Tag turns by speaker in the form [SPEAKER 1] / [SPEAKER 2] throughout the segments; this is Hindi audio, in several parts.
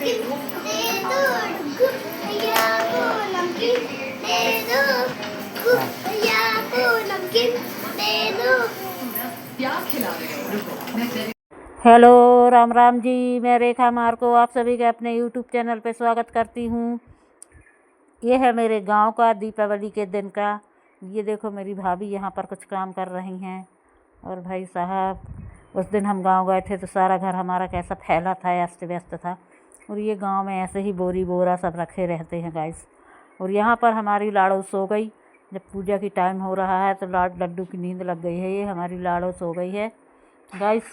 [SPEAKER 1] नमकीन दे दो, भैया को नमकीन दे दो, भैया को नमकीन दे दो। क्या खिला रहे हो? रुको मैं तेरे।
[SPEAKER 2] हेलो राम राम जी, मैं रेखा मार्को आप सभी के अपने यूट्यूब चैनल पे स्वागत करती हूँ। ये है मेरे गांव का दीपावली के दिन का। ये देखो मेरी भाभी यहाँ पर कुछ काम कर रही हैं। और भाई साहब, उस दिन हम गांव गए थे तो सारा घर हमारा कैसा फैला था, अस्त व्यस्त था। और ये गांव में ऐसे ही बोरी बोरा सब रखे रहते हैं गाइस। और यहाँ पर हमारी लाड़ो सो गई। जब पूजा की टाइम हो रहा है तो लड्डू की नींद लग गई है। ये हमारी लाड़ो सो गई है गाइस,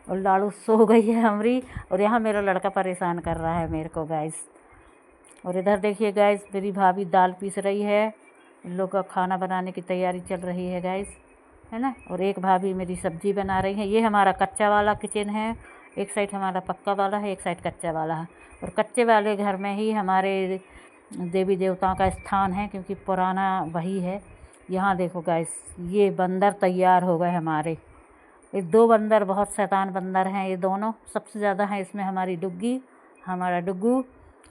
[SPEAKER 2] और लाड़ू सो गई है हमारी। और यहाँ मेरा लड़का परेशान कर रहा है मेरे को गाइस। और इधर देखिए गाइस, मेरी भाभी दाल पीस रही है। इन लोग का खाना बनाने की तैयारी चल रही है गाइस, है ना। और एक भाभी मेरी सब्जी बना रही है। ये हमारा कच्चा वाला किचन है। एक साइड हमारा पक्का वाला है, एक साइड कच्चा वाला है। और कच्चे वाले घर में ही हमारे देवी देवताओं का स्थान है, क्योंकि पुराना वही है। यहाँ देखो गाइस, ये बंदर तैयार हो गए हमारे। ये दो बंदर बहुत शैतान बंदर हैं। ये दोनों सबसे ज़्यादा हैं इसमें हमारी डुग्गी, हमारा डुग्गू।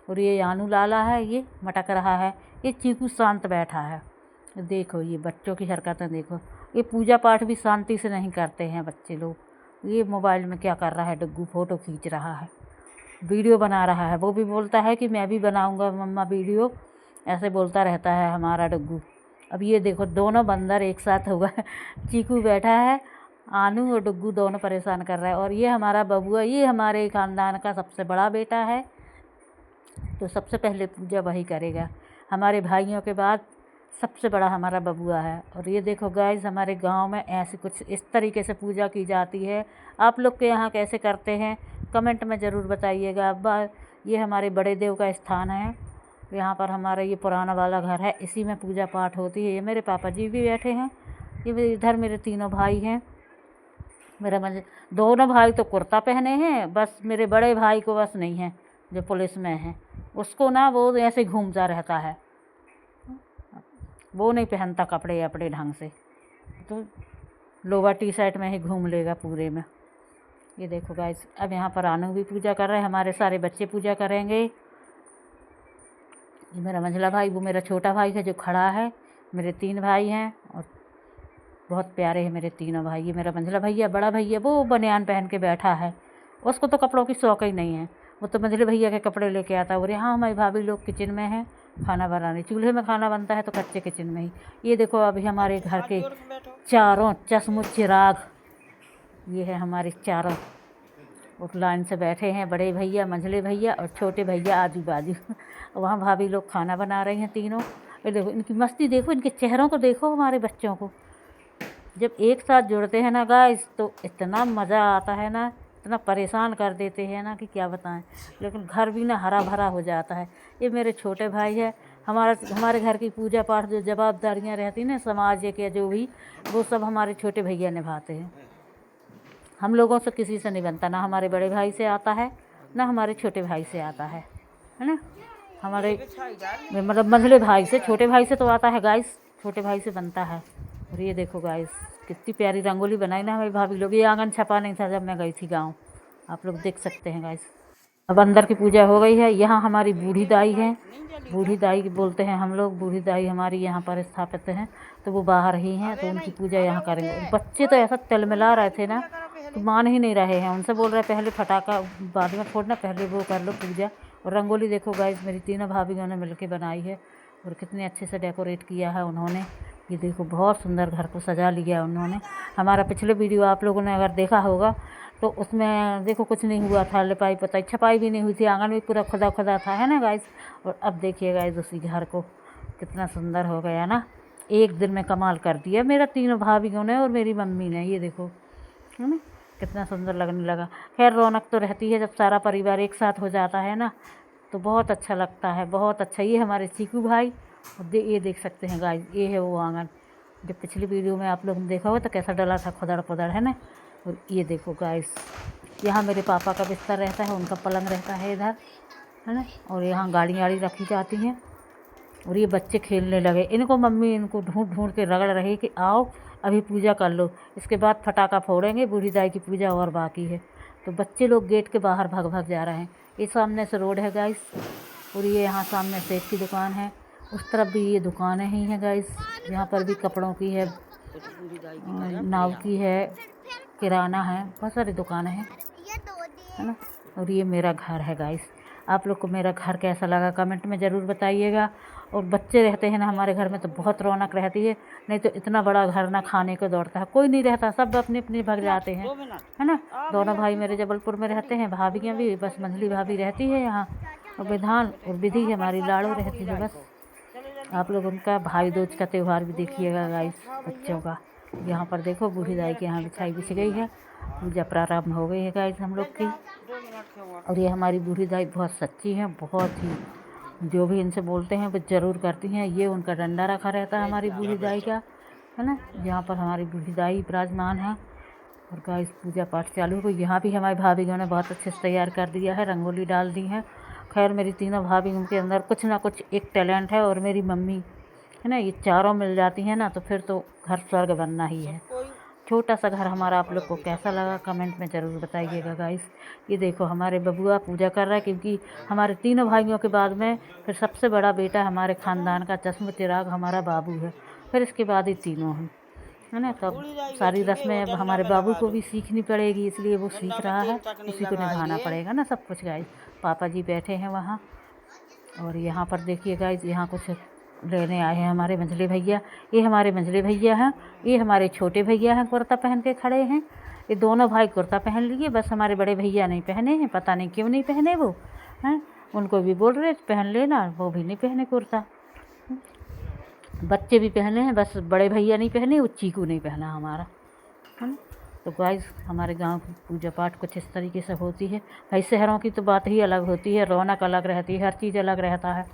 [SPEAKER 2] और ये यानू लाला है, ये मटक रहा है। ये चीकू शांत बैठा है। देखो ये बच्चों की हरकतें देखो। ये पूजा पाठ भी शांति से नहीं करते हैं बच्चे लोग। ये मोबाइल में क्या कर रहा है, डुग्गू फ़ोटो खींच रहा है, वीडियो बना रहा है। वो भी बोलता है कि मैं भी बनाऊँगा मम्मा वीडियो, ऐसे बोलता रहता है हमारा डुग्गू। अब ये देखो दोनों बंदर एक साथ हो गए। चीकू बैठा है, आनू और डुग्गू दोनों परेशान कर रहा है। और ये हमारा बबुआ, ये हमारे ख़ानदान का सबसे बड़ा बेटा है, तो सबसे पहले पूजा वही करेगा। हमारे भाइयों के बाद सबसे बड़ा हमारा बबुआ है। और ये देखो गाइस, हमारे गांव में ऐसे कुछ इस तरीके से पूजा की जाती है। आप लोग के यहाँ कैसे करते हैं कमेंट में ज़रूर बताइएगा। अब ये हमारे बड़े देव का स्थान है। यहाँ पर हमारा ये पुराना वाला घर है, इसी में पूजा पाठ होती है। ये मेरे पापा जी भी बैठे हैं। ये इधर मेरे तीनों भाई हैं। मेरा दोनों भाई तो कुर्ता पहने हैं, बस मेरे बड़े भाई को बस नहीं है, जो पुलिस में है। उसको ना वो ऐसे घूमता रहता है, वो नहीं पहनता कपड़े अपने ढंग से, तो लोअर टी शर्ट में ही घूम लेगा पूरे में। ये देखो गाइस, अब यहाँ पर आनू भी पूजा कर रहे हैं। हमारे सारे बच्चे पूजा करेंगे। ये मेरा मंझला भाई, वो मेरा छोटा भाई है जो खड़ा है। मेरे 3 भाई हैं और बहुत प्यारे हैं मेरे तीनों भाई। ये मेरा मंझला भैया, बड़ा भैया, वो बनियान पहन के बैठा है। उसको तो कपड़ों की शौक ही नहीं है, वो तो मंझले भैया के कपड़े लेके आता है। और यहाँ हमारी भाभी लोग किचन में हैं, खाना बनाने। चूल्हे में खाना बनता है तो कच्चे किचन में ही। ये देखो अभी हमारे घर के चारों चश्म चिराग, ये है हमारे चारों, उस लाइन से बैठे हैं। बड़े भैया, मंझले भैया और छोटे भैया आजू बाजू। वहाँ भाभी लोग खाना बना रही हैं तीनों। ये देखो इनकी मस्ती, देखो इनके चेहरों को, देखो हमारे बच्चों को। जब एक साथ जुड़ते हैं ना गाइस, तो इतना मज़ा आता है ना, इतना परेशान कर देते हैं ना कि क्या बताएं। लेकिन घर भी ना हरा भरा हो जाता है। ये मेरे छोटे भाई है। हमारे घर की पूजा पाठ जो जवाबदारियां रहती ना समाज के, जो भी, वो सब हमारे छोटे भैया निभाते हैं। हम लोगों से किसी से नहीं बनता, ना हमारे बड़े भाई से आता है, ना हमारे छोटे भाई से आता है ना। हमारे मतलब मंझले भाई से, छोटे भाई से तो आता है गाइस, छोटे भाई से बनता है। और ये देखो गाइस, कितनी प्यारी रंगोली बनाई ना हमारी भाभी लोग। ये आंगन छपा नहीं था जब मैं गई थी गांव, आप लोग देख सकते हैं गाइस। अब अंदर की पूजा हो गई है। यहाँ हमारी बूढ़ी दाई है, बूढ़ी दाई बोलते हैं हम लोग। बूढ़ी दाई हमारी यहाँ पर स्थापित हैं, तो वो बाहर ही हैं, तो उनकी पूजा यहाँ करेंगे। बच्चे तो ऐसा तिलमिला रहे थे ना, तो मान ही नहीं रहे हैं। उनसे बोल रहे पहले फटाका बाद में फोड़ना, पहले वो कर लो पूजा। और रंगोली देखो गाइस, मेरी तीनों भाभियों ने मिलके बनाई है। और कितने अच्छे से डेकोरेट किया है उन्होंने। ये देखो बहुत सुंदर घर को सजा लिया उन्होंने। हमारा पिछले वीडियो आप लोगों ने अगर देखा होगा तो उसमें देखो कुछ नहीं हुआ था, लिपाई पोताई छपाई भी नहीं हुई थी, आंगन भी पूरा खुदा खुदा था, है ना गाइस। और अब देखिए गाइस, उसी घर को कितना सुंदर हो गया ना, एक दिन में कमाल कर दिया मेरा तीनों भाभियों ने और मेरी मम्मी ने। ये देखो है ना, कितना सुंदर लगने लगा। खैर रौनक तो रहती है जब सारा परिवार एक साथ हो जाता है ना, तो बहुत अच्छा लगता है, बहुत अच्छा। ये हमारे चीकू भाई, और ये देख सकते हैं गाइस, ये है वो आंगन जो पिछली वीडियो में आप लोगों ने देखा होगा, तो कैसा डला था, खुदड़ पुदड़, है ना। और ये देखो गाइस, यहाँ मेरे पापा का बिस्तर रहता है, उनका पलंग रहता है इधर, है ना। और यहाँ गाड़ी वाड़ी रखी जाती हैं। और ये बच्चे खेलने लगे, इनको मम्मी इनको ढूंढ ढूंढ के रगड़ रही कि आओ अभी पूजा कर लो, इसके बाद फटाका फोड़ेंगे, बूढ़ी दाई की पूजा और बाकी है। तो बच्चे लोग गेट के बाहर भाग भाग जा रहे हैं। ये सामने से रोड है गाइस, और ये यहाँ सामने सेठ की दुकान है, उस तरफ भी ये दुकानें ही हैं गाइस। यहाँ पर भी कपड़ों की है, नाव की है, किराना है, बहुत सारी दुकानें हैं, है ना। और ये मेरा घर है गाइस। आप लोग को मेरा घर कैसा लगा कमेंट में ज़रूर बताइएगा। और बच्चे रहते हैं ना हमारे घर में तो बहुत रौनक रहती है, नहीं तो इतना बड़ा घर ना खाने को दौड़ता है, कोई नहीं रहता, सब अपने अपने भाग जाते हैं, है ना। दोनों भाई मेरे जबलपुर में रहते हैं, भाभियाँ भी, बस मंझली भाभी रहती है यहाँ, और विधान और विधि हमारी लाड़ो रहती है बस। आप लोग उनका भाई दूज का त्यौहार भी देखिएगा गाइस बच्चों का। यहाँ पर देखो बूढ़ी दाई के यहाँ बिछाई बिछ गई है, पूजा प्रारंभ हो गई है गाइस हम लोग की। और ये हमारी बूढ़ी दाई बहुत सच्ची हैं, बहुत ही, जो भी इनसे बोलते हैं वो ज़रूर करती हैं। ये उनका डंडा रखा रहता है हमारी बूढ़ी दाई का, है ना। यहाँ पर हमारी बूढ़ी दाई विराजमान है। और गाइस पूजा पाठ चालू हो, यहाँ भी हमारी भाभियों ने बहुत अच्छे से तैयार कर दिया है, रंगोली डाल दी है। खैर मेरी तीनों भाभी, उनके अंदर कुछ ना कुछ एक टैलेंट है, और मेरी मम्मी, है ना, ये चारों मिल जाती हैं ना तो फिर तो घर स्वर्ग बनना ही है। छोटा सा घर हमारा आप लोग को कैसा लगा कमेंट में ज़रूर बताइएगा गाइस। ये देखो हमारे बबुआ पूजा कर रहा है, क्योंकि हमारे तीनों भाइयों के बाद में फिर सबसे बड़ा बेटा हमारे ख़ानदान का चश्म चिराग हमारा बाबू है, फिर इसके बाद ही तीनों हैं, है ना। तब सारी रस्में अब हमारे बाबू को भी सीखनी पड़ेगी, इसलिए वो सीख रहा है, उसी को निभाना पड़ेगा ना सब कुछ गाइस। पापा जी बैठे हैं वहाँ। और यहाँ पर देखिए गाइस, यहाँ कुछ लेने आए हैं हमारे मंझले भैया। ये हमारे मंझले भैया हैं, ये हमारे छोटे भैया हैं, कुर्ता पहन के खड़े हैं। ये दोनों भाई कुर्ता पहन लिए, बस हमारे बड़े भैया नहीं पहने हैं, पता नहीं क्यों नहीं पहने वो हैं। उनको भी बोल रहे पहन लेना, वो भी नहीं पहने कुर्ता। बच्चे भी पहने हैं, बस बड़े भैया नहीं पहने, वो चीकू नहीं पहना हमारा, है ना। तो गाइस हमारे गांव की पूजा पाठ कुछ इस तरीके से होती है। भाई शहरों की तो बात ही अलग होती है, रौनक अलग रहती है, हर चीज़ अलग रहता है,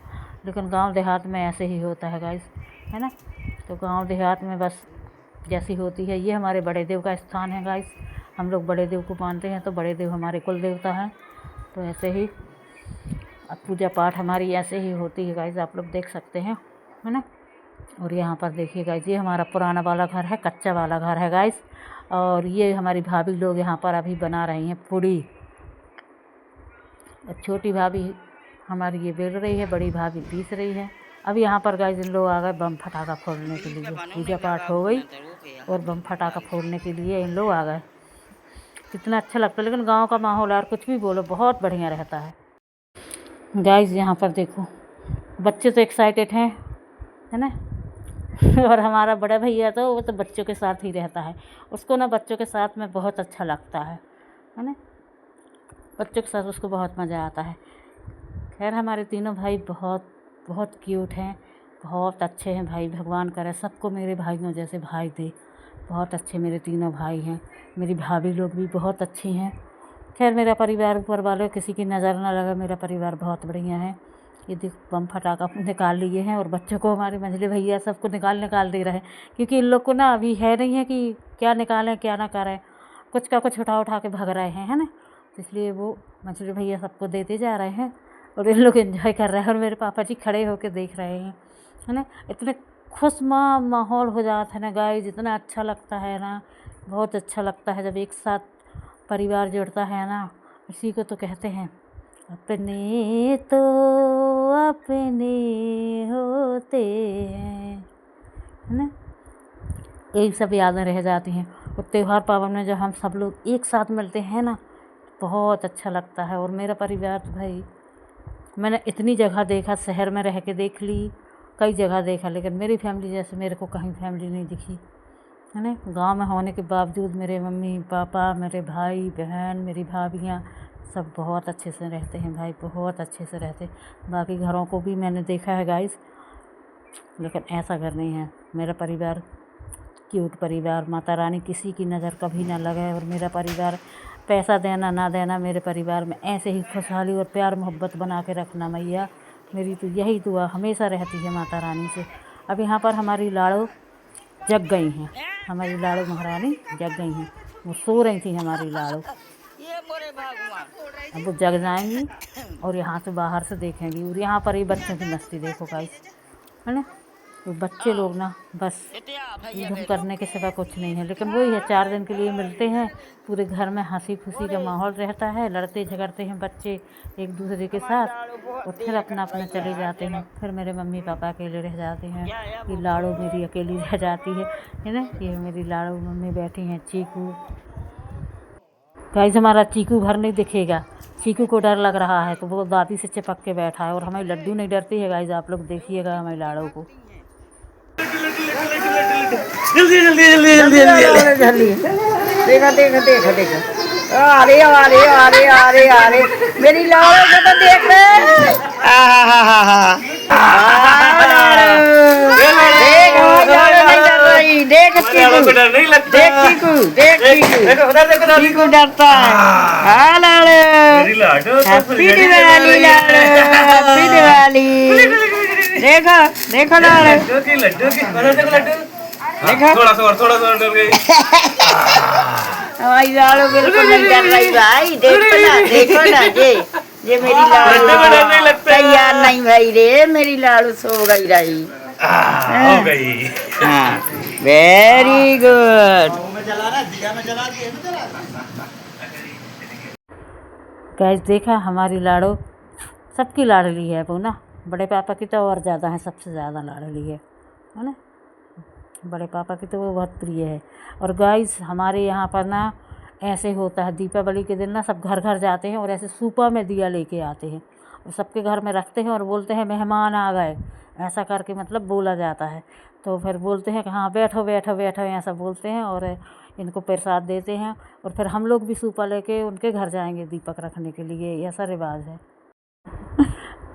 [SPEAKER 2] लेकिन गांव देहात में ऐसे ही होता है गाइस, है ना। तो गांव देहात में बस जैसी होती है। ये हमारे बड़े देव का स्थान है गाइस, हम लोग बड़े देव को मानते हैं, तो बड़े देव हमारे कुल देवता हैं। तो ऐसे ही अब पूजा पाठ हमारी ऐसे ही होती है गाइस, आप लोग देख सकते हैं, है ना। और यहाँ पर देखिए गाइस, ये हमारा पुराना वाला घर है, कच्चा वाला घर है गाइस। और ये हमारी भाभी लोग यहाँ पर अभी बना रही हैं पूड़ी। छोटी भाभी हमारी ये बेल रही है, बड़ी भाभी पीस रही है। अब यहाँ पर गाइस इन लोग आ गए बम फटाखा फोड़ने के लिए, पूजा पाठ हो गई और बम फटाखा फोड़ने के लिए इन लोग आ गए। कितना अच्छा लगता है, लेकिन गांव का माहौल यार कुछ भी बोलो बहुत बढ़िया रहता है गाइस। यहाँ पर देखो बच्चे तो एक्साइटेड हैं, है ना। और हमारा बड़ा भैया तो वो तो बच्चों के साथ ही रहता है, उसको ना बच्चों के साथ में बहुत अच्छा लगता है ना। बच्चों के साथ उसको बहुत मज़ा आता है। खैर हमारे तीनों भाई बहुत बहुत क्यूट हैं, बहुत अच्छे हैं भाई। भगवान करे सबको मेरे भाइयों जैसे भाई दे। बहुत अच्छे मेरे तीनों भाई हैं। मेरी भाभी लोग भी बहुत अच्छी हैं। खैर मेरा परिवार ऊपर वाले किसी की नज़र ना लगा, मेरा परिवार बहुत बढ़िया है। ये देखो बम फटाखा निकाल लिए हैं, और बच्चों को हमारे मंझले भैया सबको निकाल दे रहे हैं, क्योंकि इन लोग को ना अभी है नहीं है कि क्या निकालें क्या ना करें, कुछ का कुछ उठा के भाग रहे हैं, है ना। इसलिए वो मंझले भैया सबको देते जा रहे हैं, और इन लोग एंजॉय कर रहे हैं, और मेरे पापा जी खड़े होकर देख रहे हैं, है ना। इतने खुश माहौल हो जाता है ना गाइस, जितना अच्छा लगता है ना, बहुत अच्छा लगता है जब एक साथ परिवार जुड़ता है ना। इसी को तो कहते हैं अपने तो अपने होते हैं, है ना। यही सब यादें रह जाती हैं। और त्यौहार पावन में जब हम सब लोग एक साथ मिलते हैं ना, बहुत अच्छा लगता है। और मेरा परिवार तो भाई मैंने इतनी जगह देखा, शहर में रह के देख ली, कई जगह देखा, लेकिन मेरी फैमिली जैसे मेरे को कहीं फैमिली नहीं दिखी, है ना। गांव में होने के बावजूद मेरे मम्मी पापा, मेरे भाई बहन, मेरी भाभियाँ सब बहुत अच्छे से रहते हैं भाई, बहुत अच्छे से रहते। बाकी घरों को भी मैंने देखा है गाइस, लेकिन ऐसा घर नहीं है। मेरा परिवार क्यूट परिवार, माता रानी किसी की नज़र कभी ना लगे। और मेरा परिवार पैसा देना ना देना, मेरे परिवार में ऐसे ही खुशहाली और प्यार मोहब्बत बना के रखना मैया। मेरी तो यही दुआ हमेशा रहती है माता रानी से। अब यहाँ पर हमारी लाड़ो जग गई हैं, हमारी लाड़ो महारानी जग गई हैं, वो सो रही थी हमारी लाड़ो। अब वो जग जाएंगी और यहाँ से बाहर से देखेंगी। और यहाँ पर ये बच्चों की मस्ती देखो गाइस, है ना। तो बच्चे लोग ना बस धूम करने के सिवा कुछ नहीं है। लेकिन वही है, 4 दिन के लिए मिलते हैं, पूरे घर में हंसी खुशी का माहौल रहता है, लड़ते झगड़ते हैं बच्चे एक दूसरे के साथ और फिर अपना अपना चले जाते हैं। फिर मेरे मम्मी पापा अकेले रह जाते हैं, ये लाड़ो मेरी अकेली रह जाती है ना। ये मेरी लाड़ो मम्मी बैठी हैं चीकू। गाइस हमारा चीकू घर नहीं दिखेगा, चीकू को डर लग रहा है तो वो दादी से चिपक के बैठा है और हमारी लड्डू नहीं डरती है। गाइस आप लोग देखिएगा हमारी लाड़ो को।
[SPEAKER 3] जल्दी जल्दी जल्दी जल्दी जल्दी जल्दी देखा देखा देखा देखा अरे अरे अरे अरे अरे मेरी लाड़ो को तो देख देख चीकू देख चीकू देख चीकू चीकू डरता है। हाँ लाड़ो हैप्पी दिवाली लाड़ो हैप्पी दिवाली। देखो देखो लाड़ो
[SPEAKER 4] लड्डू की लड्डू
[SPEAKER 3] देखो
[SPEAKER 4] थोड़ा सा और डर गई।
[SPEAKER 3] हमारी लाड़ो बिल्कुल नहीं डर रही भाई। देखो ना ये मेरी लाड़ो तैयार नहीं भाई रे, मेरी लाड़ो सो गई रही।
[SPEAKER 4] हो गई।
[SPEAKER 3] हाँ वेरी गुड।
[SPEAKER 2] गाइस देखा हमारी लाड़ो सबकी लाडली है वो ना, बड़े पापा की तो और ज़्यादा है, सबसे ज़्यादा लाडली है ना। बड़े पापा की तो वो बहुत प्रिय है। और गाइस हमारे यहाँ पर ना ऐसे होता है, दीपावली के दिन ना सब घर घर जाते हैं और ऐसे सूपा में दिया लेके आते हैं और सबके घर में रखते हैं और बोलते हैं मेहमान आ गए, ऐसा करके मतलब बोला जाता है। तो फिर बोलते हैं कि हाँ बैठो बैठो बैठो ऐसा बोलते हैं और इनको प्रसाद देते हैं और फिर हम लोग भी सूपा लेके उनके घर जाएंगे दीपक रखने के लिए, ऐसा रिवाज है।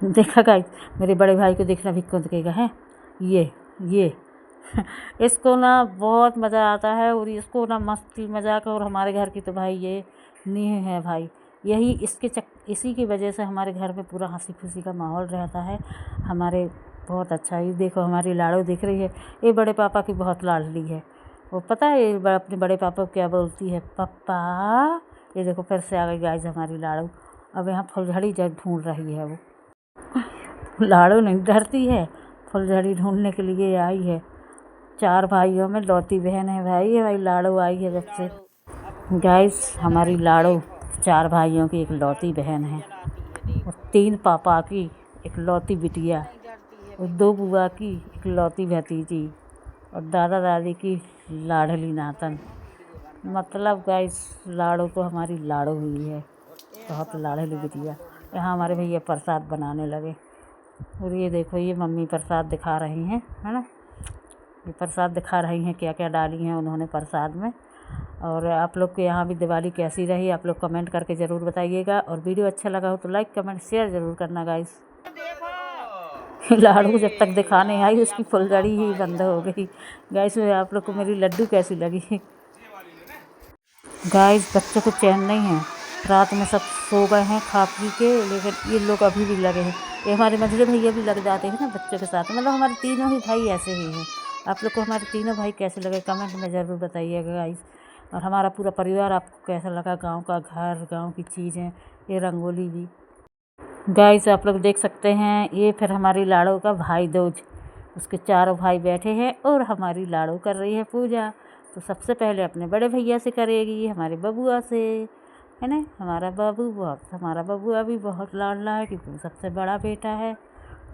[SPEAKER 2] देखा गाइस मेरे बड़े भाई को देखना भी कौन दिखेगा है ये इसको ना बहुत मज़ा आता है और इसको ना मस्ती मजाक। और हमारे घर की तो भाई ये नींव है भाई, यही इसी की वजह से हमारे घर में पूरा हंसी खुशी का माहौल रहता है हमारे। बहुत अच्छा। ये देखो हमारी लाड़ो दिख रही है, ये बड़े पापा की बहुत लाडली है। वो पता है ये अपने बड़े पापा को क्या बोलती है, पापा। ये देखो फिर से आ गई गाइस हमारी लाड़ो। अब यहाँ फुलझड़ी ढूंढ रही है वो। लाड़ो नहीं डरती है, फुलझड़ी ढूंढने के लिए आई है। 4 भाइयों में लौती बहन है भाई, हमारी लाड़ो आई है जब से। गाइस हमारी लाड़ो 4 भाइयों की एक लौती बहन है और 3 पापा की एक लौती बिटिया और 2 बुआ की एक लौती भतीजी और दादा दादी की लाडली नातन। मतलब गाइस लाड़ो तो हमारी लाड़ो हुई है, बहुत लाडली बिटिया। यहाँ हमारे भैया प्रसाद बनाने लगे और ये देखो ये मम्मी प्रसाद दिखा रही हैं है ना, ये प्रसाद दिखा रही हैं क्या क्या डाली हैं उन्होंने प्रसाद में। और आप लोग के यहाँ भी दिवाली कैसी रही आप लोग कमेंट करके ज़रूर बताइएगा और वीडियो अच्छा लगा हो तो लाइक कमेंट शेयर ज़रूर करना गाइस। लाड़ू जब तक दिखाने आई उसकी फुलझड़ी ही बंद हो गई। गाइस आप लोग को मेरी लड्डू कैसी लगी। गाइस बच्चों को चैन नहीं है, रात में सब सो गए हैं खा पी के, लेकिन ये लोग अभी भी लगे हैं। ये हमारे मंझले भैया भी लग जाते हैं ना बच्चों के साथ, मतलब हमारे तीनों ही भाई ऐसे ही हैं। आप लोग को हमारे तीनों भाई कैसे लगे कमेंट में ज़रूर बताइएगा गाइस। और हमारा पूरा परिवार आपको कैसा लगा, गांव का घर, गांव की चीज़ें, ये रंगोली भी। गाइस आप लोग देख सकते हैं ये फिर हमारी लाड़ो का भाई दूज, उसके 4 भाई बैठे हैं और हमारी लाड़ो कर रही है पूजा। तो सबसे पहले अपने बड़े भैया से करेगी, हमारे बबुआ से, है ना। हमारा बबुआ भी बहुत लाडला है क्योंकि सबसे बड़ा बेटा है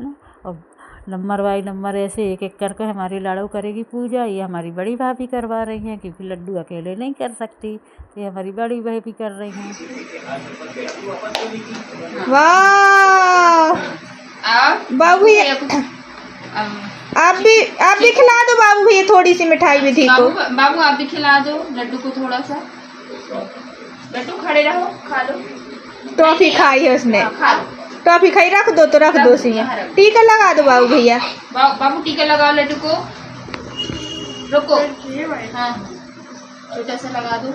[SPEAKER 2] ना। और नंबर बाई नंबर ऐसे एक एक करके हमारी लाड़ो करेगी पूजा। ये हमारी बड़ी भाभी करवा रही हैं क्योंकि लड्डू अकेले नहीं कर सकती, तो ये हमारी बड़ी भाभी कर रही हैं।
[SPEAKER 5] वाह बाबू आप भी खिला दो बाबू भैया थोड़ी सी मिठाई विधि को।
[SPEAKER 6] बाबू आप भी खिला दो लड्डू को थोड़ा सा। लड्डू खड़े रहो खा लो।
[SPEAKER 5] टॉफी खाई है उसने,
[SPEAKER 6] खा लो।
[SPEAKER 5] टॉफी खाई रख दो तो रख दो सिया। टीका लगा दो बाबू भैया।
[SPEAKER 6] बाबू टीका लगाओ लड्डू को। रुको हाँ छोटा सा लगा दो।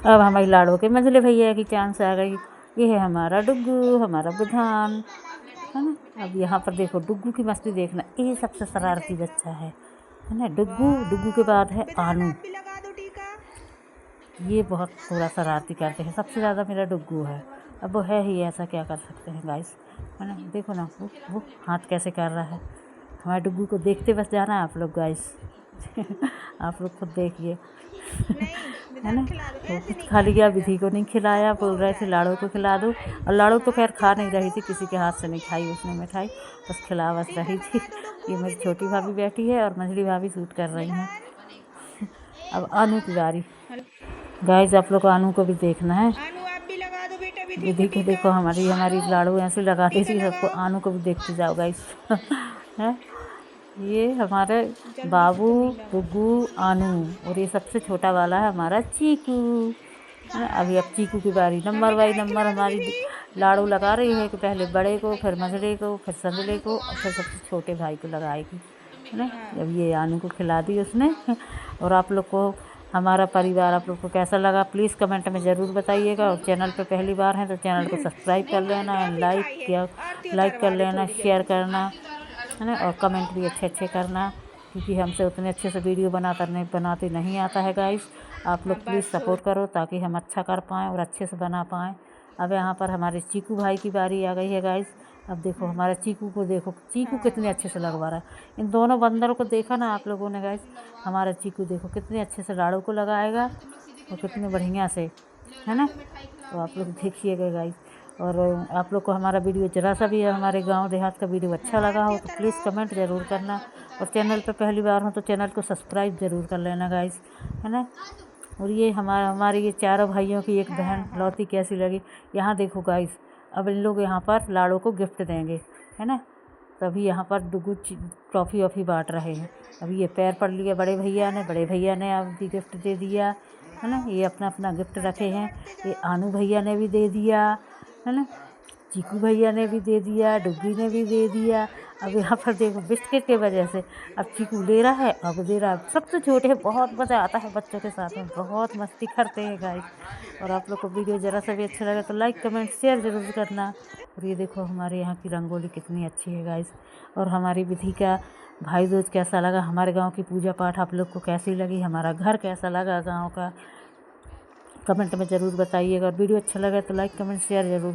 [SPEAKER 2] अब हमारी लाड़ो के मंझले भैया की चांस आ गई। ये है हमारा डुग्गू, हमारा बुधान, है ना। अब यहाँ पर देखो डुग्गू की मस्ती देखना, ये सबसे शरारती बच्चा है ना डुग्गू। डुग्गू के बाद है आनू, ये बहुत थोड़ा शरारती करते हैं। सबसे ज़्यादा मेरा डुग्गू है। अब वो है ही ऐसा, क्या कर सकते हैं गाइस, है ना। देखो ना वो हाथ कैसे कर रहा है। हमारे डुग्गू को देखते बस जाना है आप लोग गाइस। आप लोग खुद देखिए, है ना। वो कुछ खा लिया, विधि को नहीं खिलाया, बोल रहे थे लाड़ो को खिला दो, और लाड़ो तो खैर खा नहीं रही थी, किसी के हाथ से नहीं खाई उसने मिठाई, बस खिला बस रही थी। ये मेरी छोटी भाभी बैठी है और मंझली भाभी शूट कर रही हैं। अब अनु की बारी गाइस, आप लोग को अनु को भी देखना है।
[SPEAKER 5] अनु आप भी लगा दो बेटा विधि
[SPEAKER 2] विधि को देखो, हमारी लाड़ू ऐसे लगाती थी सबको। अनु को भी देखते जाओ गाइस। है ये हमारे बाबू, डुग्गू, अनु, और ये सबसे छोटा वाला है हमारा चीकू, है ना। अभी अब चीकू की बारी, नंबर बाई नंबर हमारी लाड़ू लगा रही है कि पहले बड़े को, फिर मझले को, फिर संदले को, और फिर सबसे छोटे भाई को लगाएगी, है ना। अब ये अनु को खिला दी उसने। और आप लोग को हमारा परिवार आप लोग को कैसा लगा प्लीज़ कमेंट में ज़रूर बताइएगा। और चैनल पे पहली बार हैं तो चैनल को सब्सक्राइब कर लेना, लाइक कर लेना, शेयर करना, है ना। और कमेंट भी अच्छे अच्छे करना, क्योंकि हमसे उतने अच्छे से वीडियो बनाते नहीं आता है गाइस। आप लोग प्लीज़ सपोर्ट करो ताकि हम अच्छा कर पाएँ और अच्छे से बना पाएँ। अब यहाँ पर हमारे चीकू भाई की बारी आ गई है गाइस। अब देखो हमारे चीकू को, देखो चीकू कितने अच्छे से लगवा रहा है। इन दोनों बंदरों को देखा ना आप लोगों ने गाइस। हमारा चीकू देखो कितने अच्छे से लाड़ू को लगाएगा और कितने बढ़िया से, है ना। तो आप लोग देखिएगा गाइस। और आप लोग को हमारा वीडियो ज़रा सा भी हमारे गांव देहात का वीडियो अच्छा लगा हो तो प्लीज़ कमेंट ज़रूर करना। और चैनल पर पहली बार हो तो चैनल को सब्सक्राइब ज़रूर कर लेना गाइस, है ना। और ये हमारे ये चारों भाइयों की एक बहन लौती कैसी लगी, यहाँ देखो गाइस। अब इन लोग यहाँ पर लाड़ो को गिफ्ट देंगे, है ना। तभी यहाँ पर डुग्गू ट्रॉफ़ी वॉफ़ी बांट रहे हैं। अभी ये पैर पड़ लिया बड़े भैया ने अब भी गिफ्ट दे दिया, है ना। ये अपना अपना गिफ्ट रखे हैं। ये आनू भैया ने भी दे दिया, है ना। चीकू भैया ने भी दे दिया, डुग्गी ने भी दे दिया। अब यहाँ पर देखो बिस्किट के वजह से अब चीकू ले रहा है, अब दे रहा है। सबसे छोटे हैं, बहुत मज़ा आता है बच्चों के साथ में, बहुत मस्ती करते हैं गाइस। और आप लोग को वीडियो ज़रा सा भी अच्छा लगे तो लाइक कमेंट शेयर ज़रूर करना। और ये देखो हमारे यहाँ की रंगोली कितनी अच्छी है गाइस। और हमारी विधि का भाई दूज कैसा लगा, हमारे गाँव की पूजा पाठ आप लोग को कैसी लगी, हमारा घर कैसा लगा गाँव का, कमेंट में ज़रूर बताइएगा। और वीडियो अच्छा लगा तो लाइक कमेंट शेयर ज़रूर